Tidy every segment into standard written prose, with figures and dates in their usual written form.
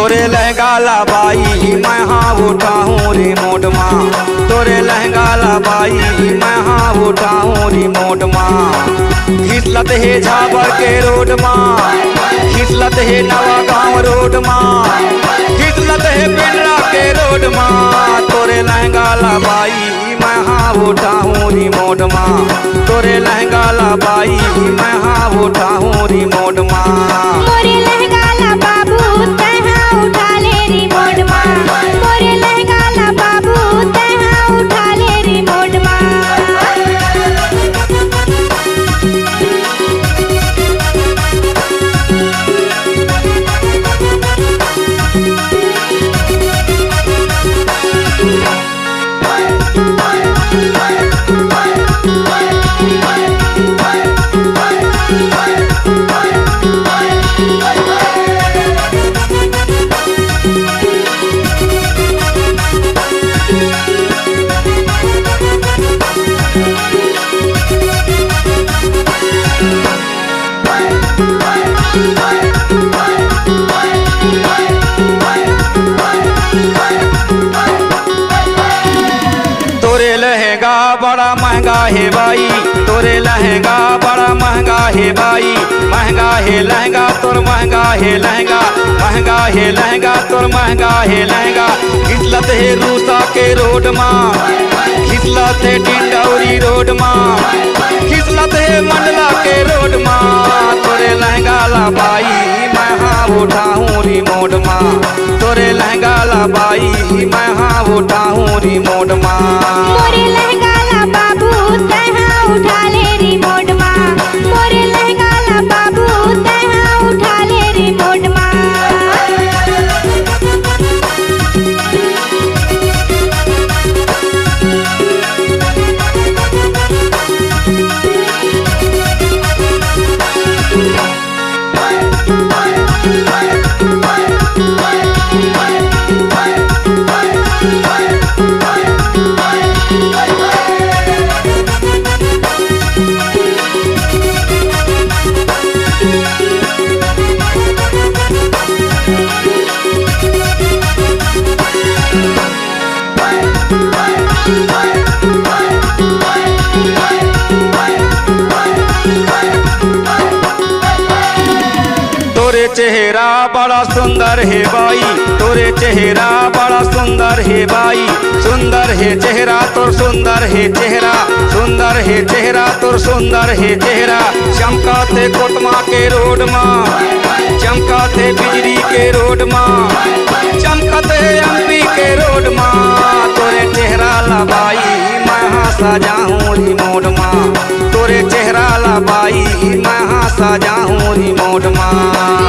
तोरे लहंगा ला बाई मैं हाँ उठाऊं रिमोट माँ, तोरे लहंगा ला बाई मैं हाँ उठाऊं रिमोट माँ। खिसलत है झाबर के रोड माँ, खिसलत है नवा गाँव रोड माँ, खिसलत है पिंडरा के रोड माँ। तोरे लहंगा ला बाई मैं हाँ उठाऊं रिमोट माँ, तोरे लहंगा ला बाई मैं हाँ उठाऊं रिमोट माँ। मोरे लहंगा ला बाबू तहाँ उठा ले रिमोट माँ, मोरे लहंगा ला बाबू तहाँ उठा ले रिमोट माँ। तोरे लहंगा बड़ा महंगा है भाई, तोरे लहंगा बड़ा महंगा है भाई, महंगा है लहंगा तोर महंगा है लहंगा, महंगा है लहंगा तोर महंगा है लहंगा। खिसलत है रूसा के रोड माँ, खिसलत है डिंडौरी रोड माँ, खिसलत है मंडला के रोड माँ। तोरे लहंगा ला बाई मैं हाँ उठाऊं रिमोट माँ, तोरे लहंगा ला बाई मैं हाँ उठाऊं रिमोट माँ। मोरे लहंगा ला बाबू तहाँ उठा ले रिमोट माँ, मोरे लहंगा ला बाबू तहाँ उठा ले रिमोट माँ। तोरे चेहरा बड़ा सुंदर है भाई, तोरे चेहरा बड़ा सुंदर है भाई, सुंदर है चेहरा तोर सुंदर है चेहरा, सुंदर है चेहरा तोर सुंदर है चेहरा। चमकाते कोतमा के रोड माँ, चमकाते बिजली के रोड माँ, चमकाते एमपी के रोड माँ। तोरे चेहरा ला बाई मैं हाँ सजाऊं रिमोट माँ, तोरे चेहरा ला बाई मैं हाँ सजाऊं रिमोट माँ।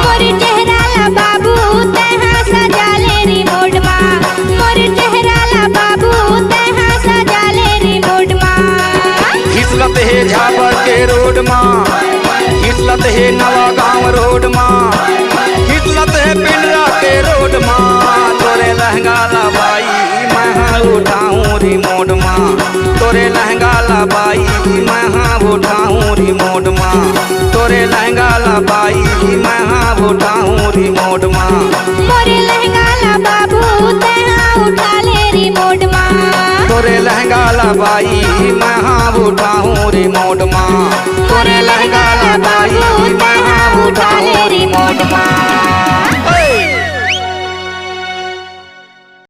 मोरे चेहरा ला बाबू तहाँ सजा ले रिमोट माँ, मोरे चेहरा ला बाबू तहाँ सजा ले रिमोट माँ। खिसलत है झाबर के रोड माँ, खिसलत है नवा गाँव रोड माँ, खिसलत है पिंडरा के रोड माँ। तोरे लहंगा ला बाई मैं हाँ उठाऊं रिमोट माँ, तोरे लहंगा ला बाई मैं हाँ उठाऊं रिमोट माँ, तोरे लहंगा ला बाई मैं हाँ उठाऊं रिमोट माँ। मोरे लहंगा ला बाबू तहाँ उठा ले रिमोट माँ, तोरे लहंगा ला बाई मैं हाँ उठाऊं रिमोट माँ, तोरे लहंगा ला बाई मैं हाँ